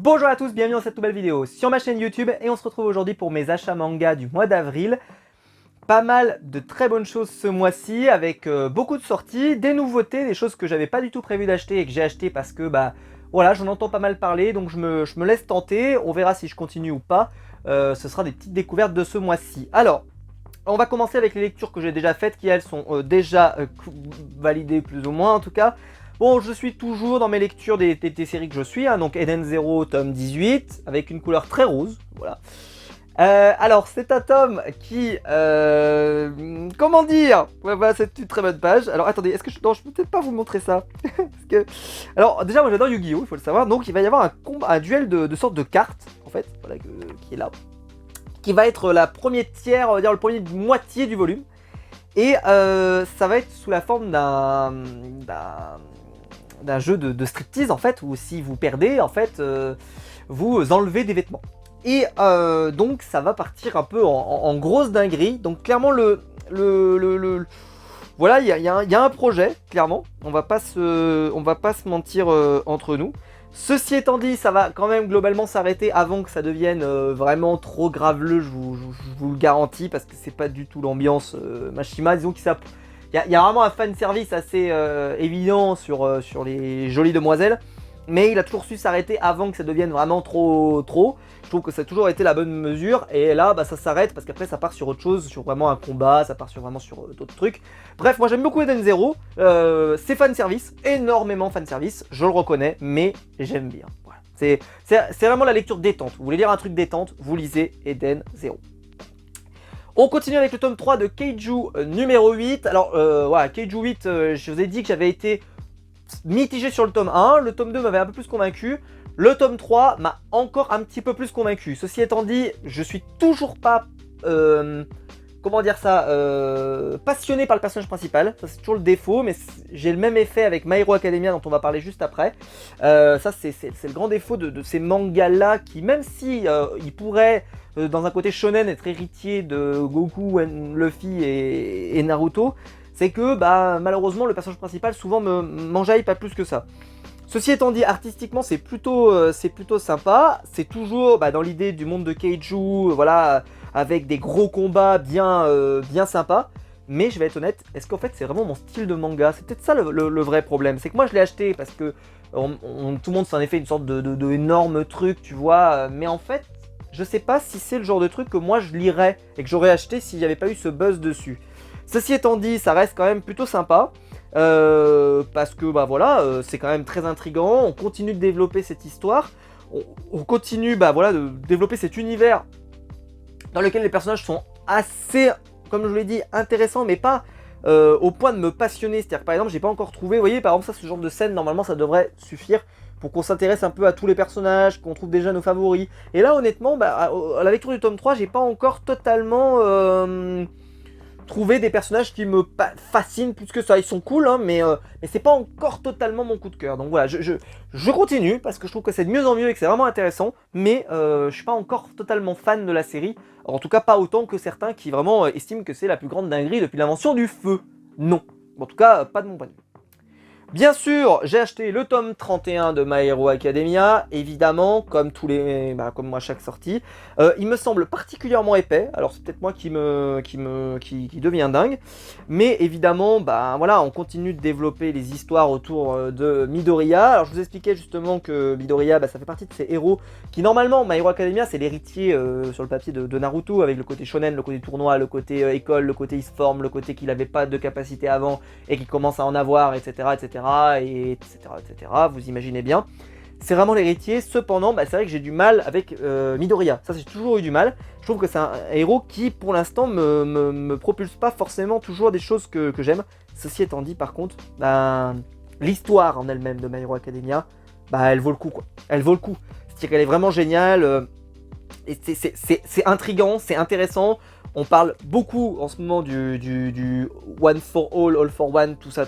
Bonjour à tous, bienvenue dans cette nouvelle vidéo sur ma chaîne YouTube et on se retrouve aujourd'hui pour mes achats manga du mois d'avril. Pas mal de très bonnes choses ce mois-ci avec beaucoup de sorties, des nouveautés, des choses que j'avais pas du tout prévu d'acheter et que j'ai acheté parce que voilà, j'en entends pas mal parler donc je me laisse tenter, on verra si je continue ou pas. Ce sera des petites découvertes de ce mois-ci. Alors, on va commencer avec les lectures que j'ai déjà faites qui elles sont déjà validées plus ou moins en tout cas. Bon, je suis toujours dans mes lectures des séries que je suis, hein, donc Eden Zero, tome 18, avec une couleur très rose, voilà. Alors, c'est un tome qui... comment dire? Voilà, c'est une très bonne page. Alors, attendez, est-ce que je... Non, je peux peut-être pas vous montrer ça. Parce que... Alors, déjà, moi j'adore Yu-Gi-Oh, il faut le savoir. Donc, il va y avoir un duel de sortes de cartes, en fait, voilà, qui est là. Qui va être la première tiers, on va dire le premier moitié du volume. Et ça va être sous la forme d'un jeu de striptease en fait, où si vous perdez en fait, vous enlevez des vêtements. Et donc ça va partir un peu en grosse dinguerie. Donc clairement voilà, il y a un projet, clairement. On va pas se mentir entre nous. Ceci étant dit, ça va quand même globalement s'arrêter avant que ça devienne vraiment trop graveleux, je vous le garantis, parce que c'est pas du tout l'ambiance Mashima. Disons qu'il y a vraiment un fan service assez évident sur les jolies demoiselles, mais il a toujours su s'arrêter avant que ça devienne vraiment trop. Je trouve que ça a toujours été la bonne mesure, et là ça s'arrête parce qu'après ça part sur autre chose, sur vraiment un combat, ça part vraiment sur d'autres trucs. Bref, moi j'aime beaucoup Eden Zero, c'est fan service, énormément fan service, je le reconnais, mais j'aime bien. Voilà. C'est vraiment la lecture détente. Vous voulez lire un truc détente, vous lisez Eden Zero. On continue avec le tome 3 de Keiju numéro 8. Alors voilà, Keiju 8, je vous ai dit que j'avais été mitigé sur le tome 1, le tome 2 m'avait un peu plus convaincu, le tome 3 m'a encore un petit peu plus convaincu. Ceci étant dit, je suis toujours pas, comment dire ça, passionné par le personnage principal, ça c'est toujours le défaut, mais j'ai le même effet avec My Hero Academia dont on va parler juste après. Ça c'est le grand défaut de ces mangas là qui, même si ils pourraient dans un côté shonen être héritier de Goku, Luffy et Naruto, c'est que malheureusement le personnage principal souvent m'enjaille pas plus que ça. Ceci étant dit, artistiquement c'est plutôt sympa, c'est toujours dans l'idée du monde de Keiju, voilà, avec des gros combats bien sympas. Mais je vais être honnête, est-ce qu'en fait c'est vraiment mon style de manga? C'est peut-être ça le vrai problème, c'est que moi je l'ai acheté parce que tout le monde s'en est fait une sorte de énorme truc, tu vois, mais en fait je sais pas si c'est le genre de truc que moi je lirais et que j'aurais acheté s'il n'y avait pas eu ce buzz dessus. Ceci étant dit, ça reste quand même plutôt sympa, parce que voilà, c'est quand même très intriguant, on continue de développer cette histoire, on continue voilà, de développer cet univers dans lequel les personnages sont assez, comme je vous l'ai dit, intéressants, mais pas au point de me passionner. C'est-à-dire que par exemple, j'ai pas encore trouvé, vous voyez, par exemple, ça, ce genre de scène, normalement, ça devrait suffire pour qu'on s'intéresse un peu à tous les personnages, qu'on trouve déjà nos favoris. Et là, honnêtement, à la lecture du tome 3, j'ai pas encore totalement trouvé des personnages qui me fascinent plus que ça. Ils sont cool, hein, mais c'est pas encore totalement mon coup de cœur. Donc voilà, je continue parce que je trouve que c'est de mieux en mieux et que c'est vraiment intéressant, mais je suis pas encore totalement fan de la série. En tout cas, pas autant que certains qui vraiment estiment que c'est la plus grande dinguerie depuis l'invention du feu. Non. En tout cas, pas de mon point de vue. Bien sûr, j'ai acheté le tome 31 de My Hero Academia, évidemment, comme comme moi chaque sortie. Il me semble particulièrement épais, alors c'est peut-être moi qui devient dingue, mais évidemment, voilà, on continue de développer les histoires autour de Midoriya. Alors je vous expliquais justement que Midoriya, ça fait partie de ces héros qui normalement, My Hero Academia, c'est l'héritier sur le papier de Naruto, avec le côté shonen, le côté tournoi, le côté école, le côté e-form, le côté qu'il n'avait pas de capacité avant et qui commence à en avoir, etc., etc. etc. Vous imaginez bien. C'est vraiment l'héritier, cependant, c'est vrai que j'ai du mal avec Midoriya. Ça, j'ai toujours eu du mal. Je trouve que c'est un héros qui, pour l'instant, me propulse pas forcément toujours des choses que j'aime. Ceci étant dit, par contre, l'histoire en elle-même de My Hero Academia, elle vaut le coup, quoi. Elle vaut le coup. C'est-à-dire qu'elle est vraiment géniale. Et c'est intriguant, c'est intéressant. On parle beaucoup en ce moment du One for All for One, tout ça.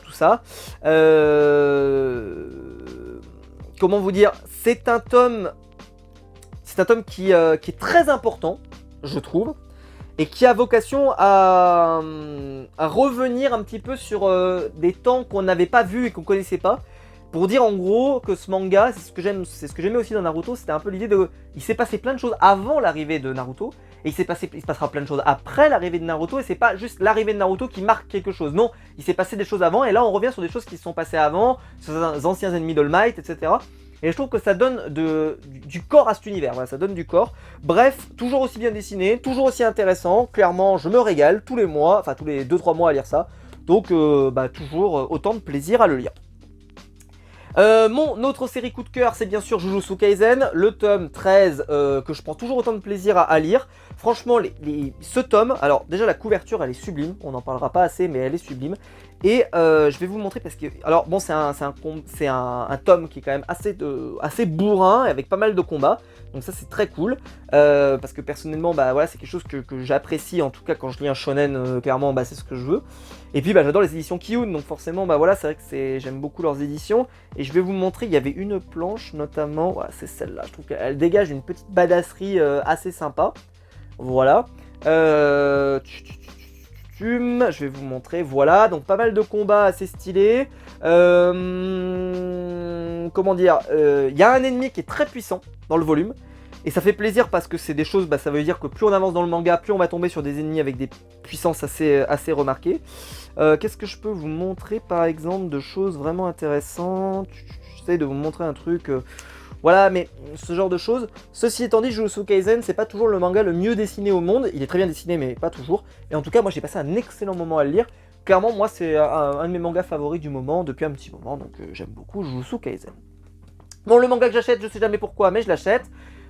Comment vous dire, c'est un tome qui est très important, je trouve, et qui a vocation à revenir un petit peu sur des temps qu'on n'avait pas vus et qu'on connaissait pas. Pour dire en gros que ce manga, c'est ce que j'aimais aussi dans Naruto, c'était un peu l'idée de... Il s'est passé plein de choses avant l'arrivée de Naruto, et il se passera plein de choses après l'arrivée de Naruto, et c'est pas juste l'arrivée de Naruto qui marque quelque chose. Non, il s'est passé des choses avant, et là on revient sur des choses qui se sont passées avant, sur les anciens ennemis d'All Might, etc. Et je trouve que ça donne du corps à cet univers, voilà, ça donne du corps. Bref, toujours aussi bien dessiné, toujours aussi intéressant, clairement je me régale tous les mois, enfin tous les 2-3 mois à lire ça, donc toujours autant de plaisir à le lire. Mon autre série coup de cœur, c'est bien sûr Jujutsu Kaisen, le tome 13 que je prends toujours autant de plaisir à lire. Franchement, ce tome, alors déjà la couverture elle est sublime, on n'en parlera pas assez mais elle est sublime. Et je vais vous montrer parce que, alors bon c'est un tome qui est quand même assez bourrin avec pas mal de combats. Donc ça c'est très cool, parce que personnellement bah voilà c'est quelque chose que j'apprécie en tout cas quand je lis un shonen, clairement bah c'est ce que je veux. Et puis bah j'adore les éditions Kiyun, donc forcément bah voilà c'est vrai que j'aime beaucoup leurs éditions. Et je vais vous montrer, il y avait une planche notamment, voilà, c'est celle-là, je trouve qu'elle dégage une petite badasserie assez sympa. Voilà. Je vais vous montrer, voilà, donc pas mal de combats assez stylés. Comment dire, il y a un ennemi qui est très puissant dans le volume. Et ça fait plaisir parce que c'est des choses, bah, ça veut dire que plus on avance dans le manga, plus on va tomber sur des ennemis avec des puissances assez remarquées. Qu'est-ce que je peux vous montrer par exemple de choses vraiment intéressantes? J'essaie de vous montrer un truc... Voilà, mais ce genre de choses. Ceci étant dit, Jujutsu Kaisen, c'est pas toujours le manga le mieux dessiné au monde. Il est très bien dessiné, mais pas toujours. Et en tout cas, moi j'ai passé un excellent moment à le lire. Clairement, moi c'est un de mes mangas favoris du moment, depuis un petit moment, donc j'aime beaucoup Jujutsu Kaisen. Bon, le manga que j'achète, je sais jamais pourquoi, mais je l'achète.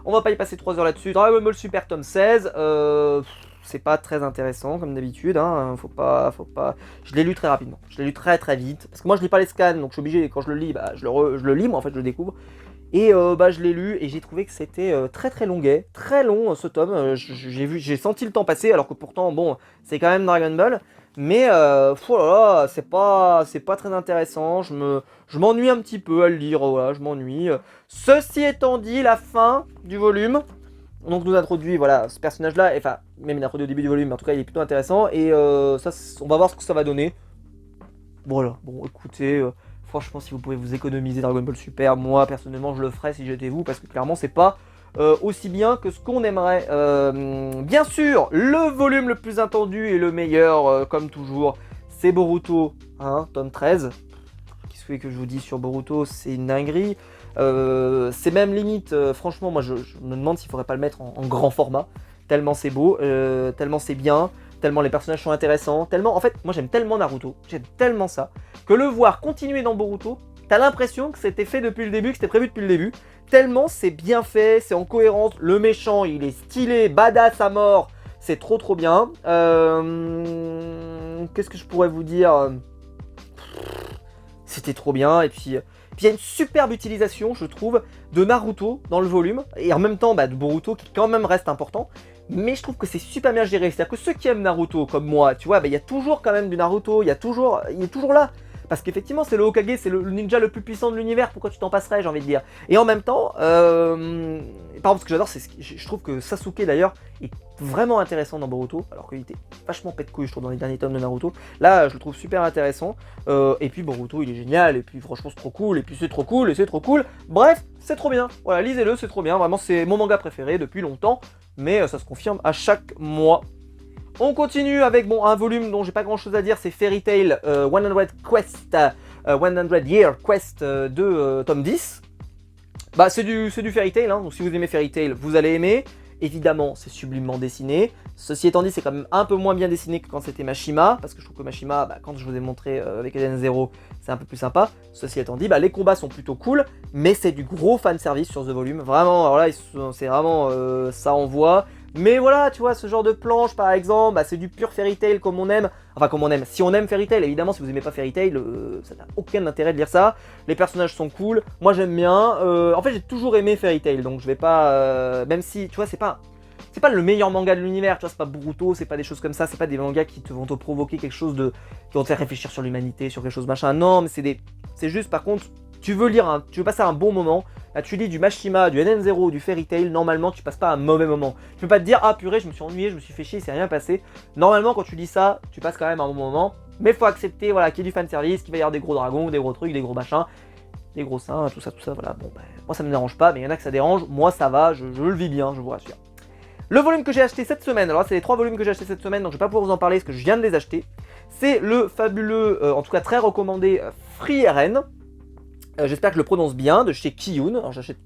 On va pas y passer 3 heures là-dessus. Dragon Ball Super tome 16, c'est pas très intéressant comme d'habitude, hein. Faut pas... Je l'ai lu très rapidement, je l'ai lu très vite. Parce que moi je lis pas les scans, donc je suis obligé, quand je le lis, bah, je le lis, moi en fait je le découvre. Et je l'ai lu et j'ai trouvé que c'était très longuet, très long ce tome. J'ai senti le temps passer alors que pourtant bon c'est quand même Dragon Ball, mais oh là là, c'est pas très intéressant. Je m'ennuie un petit peu à le lire, voilà, je m'ennuie. Ceci étant dit, la fin du volume donc nous introduit voilà ce personnage là, enfin même il introduit au début du volume, mais en tout cas il est plutôt intéressant et ça on va voir ce que ça va donner. Voilà, bon écoutez. Franchement, si vous pouvez vous économiser Dragon Ball Super, moi personnellement je le ferais si j'étais vous, parce que clairement c'est pas aussi bien que ce qu'on aimerait. Bien sûr, le volume le plus attendu et le meilleur, comme toujours, c'est Boruto, hein, tome 13. Qu'est-ce que je vous dis sur Boruto, c'est une dinguerie. C'est même limite, franchement, moi je me demande s'il faudrait pas le mettre en grand format, tellement c'est beau, tellement c'est bien. Tellement les personnages sont intéressants, tellement... En fait, moi j'aime tellement Naruto, j'aime tellement ça, que le voir continuer dans Boruto, t'as l'impression que c'était fait depuis le début, que c'était prévu depuis le début, tellement c'est bien fait, c'est en cohérence, le méchant il est stylé, badass à mort, c'est trop bien. Qu'est-ce que je pourrais vous dire? C'était trop bien, et puis il y a une superbe utilisation, je trouve, de Naruto dans le volume, et en même temps de Boruto qui quand même reste important. Mais je trouve que c'est super bien géré, c'est-à-dire que ceux qui aiment Naruto comme moi, tu vois, il y a toujours quand même du Naruto, il est toujours là. Parce qu'effectivement c'est le Hokage, c'est le ninja le plus puissant de l'univers, pourquoi tu t'en passerais, j'ai envie de dire. Et en même temps, par exemple ce que j'adore, je trouve que Sasuke d'ailleurs est vraiment intéressant dans Boruto, alors qu'il était vachement pète couille je trouve dans les derniers tomes de Naruto. Là je le trouve super intéressant, et puis Boruto il est génial, et puis franchement c'est trop cool, et puis c'est trop cool, et c'est trop cool. Bref, c'est trop bien, voilà, lisez-le, c'est trop bien, vraiment c'est mon manga préféré depuis longtemps. Mais ça se confirme à chaque mois. On continue avec un volume dont j'ai pas grand chose à dire, c'est Fairy Tail 100 Quest, 100 Year Quest de tome 10. Bah c'est du Fairy Tail, hein, donc si vous aimez Fairy Tail, vous allez aimer. Évidemment, c'est sublimement dessiné. Ceci étant dit, c'est quand même un peu moins bien dessiné que quand c'était Mashima, parce que je trouve que Mashima, quand je vous ai montré avec Eden Zero, c'est un peu plus sympa. Ceci étant dit, les combats sont plutôt cool, mais c'est du gros fanservice sur The Volume. Vraiment, alors là, c'est vraiment ça envoie. Mais voilà, tu vois, ce genre de planche, par exemple, c'est du pur Fairy Tail comme on aime. Enfin, comme on aime. Si on aime Fairy Tail, évidemment, si vous aimez pas Fairy Tail, ça n'a aucun intérêt de lire ça. Les personnages sont cool. Moi, j'aime bien. En fait, j'ai toujours aimé Fairy Tail, donc je vais pas... même si, tu vois, c'est pas le meilleur manga de l'univers, tu vois, c'est pas Boruto, c'est pas des choses comme ça, c'est pas des mangas qui vont te provoquer quelque chose de... qui vont te faire réfléchir sur l'humanité, sur quelque chose machin. Non, mais c'est juste, par contre, tu veux passer un bon moment. Là, tu lis du Mashima, du NN0, du Fairy Tail, normalement, tu passes pas un mauvais moment. Tu peux pas te dire, ah purée, je me suis ennuyé, je me suis fait chier, il s'est rien passé. Normalement, quand tu lis ça, tu passes quand même un bon moment. Mais faut accepter, voilà, qu'il y ait du fanservice, qu'il va y avoir des gros dragons, des gros trucs, des gros machins. des gros seins, tout ça, voilà. Bon, moi ça me dérange pas, mais il y en a que ça dérange, moi ça va, je le vis bien, je vous rassure. Le volume que j'ai acheté cette semaine, alors là c'est les 3 volumes que j'ai acheté cette semaine, donc je vais pas pouvoir vous en parler parce que je viens de les acheter. C'est le fabuleux, en tout cas très recommandé, Frieren. J'espère que je le prononce bien, de chez Kiyun. Alors j'achète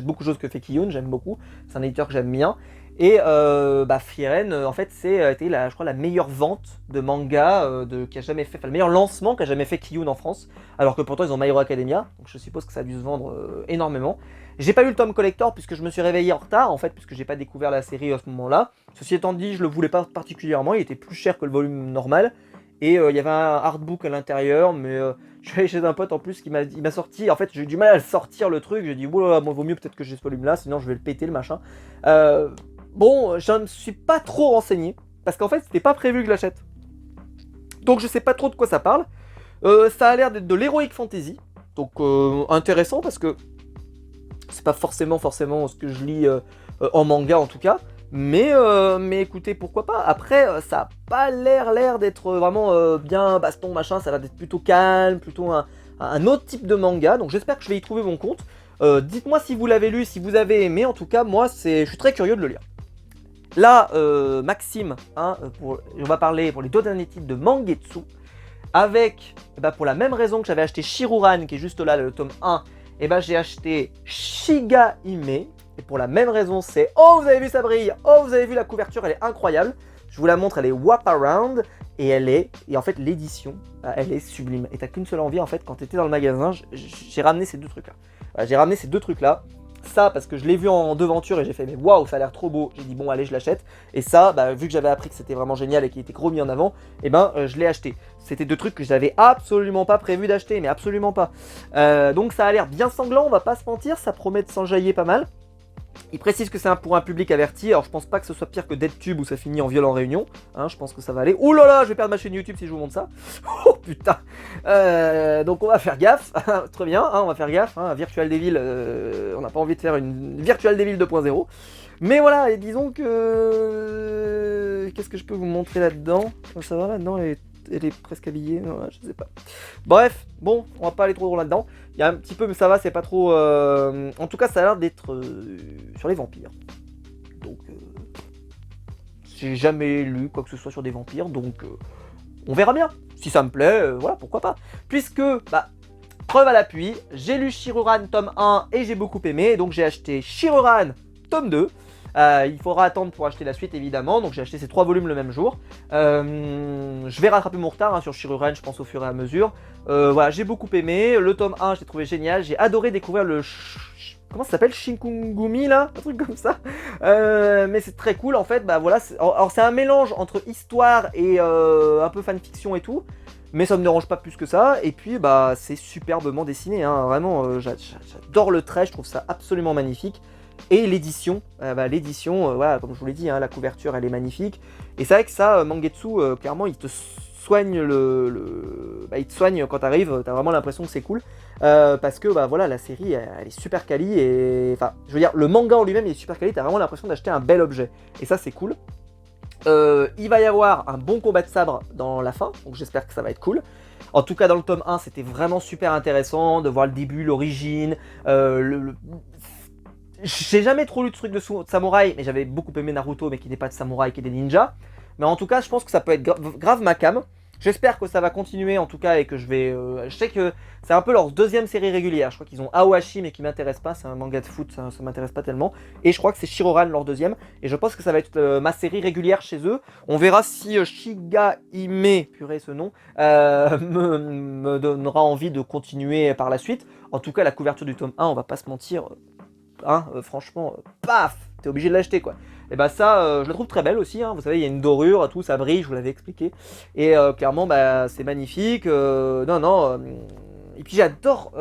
beaucoup de choses que fait Kiyun, j'aime beaucoup. C'est un éditeur que j'aime bien. Et Frieren, en fait, c'est été je crois la meilleure vente de manga qui a jamais fait, enfin le meilleur lancement qu'a jamais fait Kiyun en France. Alors que pourtant ils ont My Hero Academia, donc je suppose que ça a dû se vendre énormément. J'ai pas eu le tome collector puisque je me suis réveillé en retard en fait, puisque j'ai pas découvert la série à ce moment-là. Ceci étant dit, je le voulais pas particulièrement, il était plus cher que le volume normal. Et il y avait un artbook à l'intérieur, mais je suis allé chez un pote en plus qui m'a sorti. En fait, j'ai eu du mal à le sortir le truc. J'ai dit, oulala, bon, vaut mieux peut-être que j'ai ce volume-là, sinon je vais le péter le machin. Bon, je ne suis pas trop renseigné, parce qu'en fait, c'était pas prévu que je l'achète. Donc je sais pas trop de quoi ça parle. Ça a l'air d'être de l'heroic fantasy, donc intéressant parce que c'est pas forcément ce que je lis en manga en tout cas. Mais écoutez, pourquoi pas. Après, ça a pas l'air d'être vraiment bien baston, machin. Ça va être plutôt calme, plutôt un autre type de manga. Donc j'espère que je vais y trouver mon compte. Dites-moi si vous l'avez lu, si vous avez aimé. En tout cas, moi, je suis très curieux de le lire. Là, Maxime, on va parler pour les 2 derniers titres de Mangetsu. Avec, pour la même raison que j'avais acheté Shiruran, qui est juste là, le tome 1, j'ai acheté Shigahime. Et pour la même raison, c'est « Oh, vous avez vu, ça brille! Oh, vous avez vu, la couverture, elle est incroyable !» Je vous la montre, elle est Wap Around. Et en fait, l'édition, elle est sublime. Et t'as qu'une seule envie, en fait, quand t'étais dans le magasin, j'ai ramené ces 2 trucs-là. Voilà, j'ai ramené ces 2 trucs-là. Ça, parce que je l'ai vu en devanture et j'ai fait « Mais waouh, ça a l'air trop beau !» J'ai dit « Bon, allez, je l'achète. » Et ça, vu que j'avais appris que c'était vraiment génial et qu'il était remis en avant, je l'ai acheté. C'était 2 trucs que j'avais absolument pas prévu d'acheter, mais absolument pas. Donc ça a l'air bien sanglant, on va pas se mentir, ça promet de s'enjailler pas mal. Il précise que c'est pour un public averti, alors je pense pas que ce soit pire que DeadTube où ça finit en viol en réunion, je pense que ça va aller. Ouh là là, je vais perdre ma chaîne YouTube si je vous montre ça. Oh putain. Donc on va faire gaffe, très bien, on va faire gaffe, Virtual Devil, on n'a pas envie de faire une Virtual Devil 2.0. Mais voilà, et disons que... Qu'est-ce que je peux vous montrer là-dedans? Ça va là-dedans, elle est presque habillée, non, je sais pas. Bref, bon, on va pas aller trop loin là-dedans. Il y a un petit peu, mais ça va, c'est pas trop... En tout cas, ça a l'air d'être sur les vampires. Donc, j'ai jamais lu quoi que ce soit sur des vampires, donc on verra bien. Si ça me plaît, voilà, pourquoi pas. Puisque, preuve à l'appui, j'ai lu Shiruran tome 1 et j'ai beaucoup aimé, donc j'ai acheté Shiruran tome 2. Il faudra attendre pour acheter la suite évidemment, donc j'ai acheté ces 3 volumes le même jour. Je vais rattraper mon retard sur Shiruran, je pense au fur et à mesure. Voilà, j'ai beaucoup aimé, le tome 1 j'ai trouvé génial, j'ai adoré découvrir le... Comment ça s'appelle, Shinkugumi là, un truc comme ça. Mais c'est très cool en fait, voilà. Alors c'est un mélange entre histoire et un peu fanfiction et tout. Mais ça me dérange pas plus que ça, et puis c'est superbement dessiné, vraiment, j'adore le trait, je trouve ça absolument magnifique. Et l'édition, voilà, comme je vous l'ai dit, la couverture elle est magnifique. Et c'est vrai que ça, Mangetsu, clairement, il te soigne il te soigne quand t'arrives, t'as vraiment l'impression que c'est cool. Parce que voilà, la série elle est super quali, et enfin, je veux dire, le manga en lui-même il est super quali, t'as vraiment l'impression d'acheter un bel objet. Et ça c'est cool. Il va y avoir un bon combat de sabre dans la fin, donc j'espère que ça va être cool. En tout cas dans le tome 1 c'était vraiment super intéressant de voir le début, l'origine, J'ai jamais trop lu de trucs de samouraï, mais j'avais beaucoup aimé Naruto, mais qui n'est pas de samouraï, qui est des ninjas. Mais en tout cas, je pense que ça peut être grave ma cam. J'espère que ça va continuer en tout cas et que je vais... je sais que c'est un peu leur 2e série régulière. Je crois qu'ils ont Aohashi mais qui m'intéresse pas, c'est un manga de foot, ça m'intéresse pas tellement. Et je crois que c'est Shiroran leur 2e. Et je pense que ça va être ma série régulière chez eux. On verra si Shigahime, purée ce nom, me donnera envie de continuer par la suite. En tout cas, la couverture du tome 1, on va pas se mentir... franchement, paf, t'es obligé de l'acheter quoi. Et ça, je la trouve très belle aussi, vous savez, il y a une dorure, tout, ça brille, je vous l'avais expliqué. Et clairement, c'est magnifique, et puis j'adore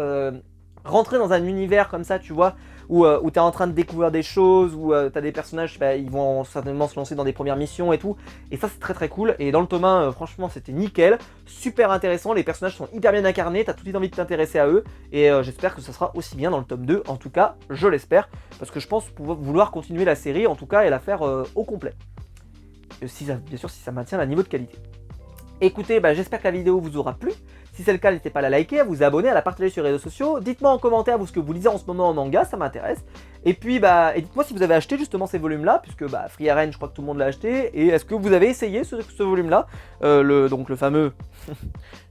rentrer dans un univers comme ça, tu vois, où t'es en train de découvrir des choses, où t'as des personnages, ils vont certainement se lancer dans des premières missions et tout. Et ça, c'est très très cool. Et dans le tome 1, franchement, c'était nickel. Super intéressant. Les personnages sont hyper bien incarnés. T'as tout de suite envie de t'intéresser à eux. Et j'espère que ça sera aussi bien dans le tome 2. En tout cas, je l'espère. Parce que je pense vouloir continuer la série, en tout cas, et la faire au complet. Bien sûr, si ça maintient un niveau de qualité. Écoutez, j'espère que la vidéo vous aura plu. Si c'est le cas, n'hésitez pas à la liker, à vous abonner, à la partager sur les réseaux sociaux. Dites-moi en commentaire vous ce que vous lisez en ce moment en manga, ça m'intéresse. Et puis et dites-moi si vous avez acheté justement ces volumes-là, puisque Free Arena, je crois que tout le monde l'a acheté. Et est-ce que vous avez essayé ce volume-là, donc le fameux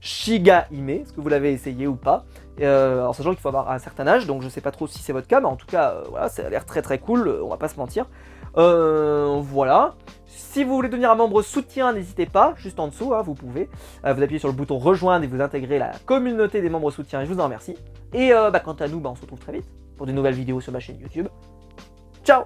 Shiga-hime, est-ce que vous l'avez essayé ou pas? En sachant qu'il faut avoir un certain âge, donc je sais pas trop si c'est votre cas, mais en tout cas, voilà, ça a l'air très très cool, on va pas se mentir. Voilà. Si vous voulez devenir un membre soutien, n'hésitez pas, juste en dessous, hein, vous pouvez. Vous appuyez sur le bouton rejoindre et vous intégrez la communauté des membres soutiens, et je vous en remercie. Et quant à nous, on se retrouve très vite pour de nouvelles vidéos sur ma chaîne YouTube. Ciao!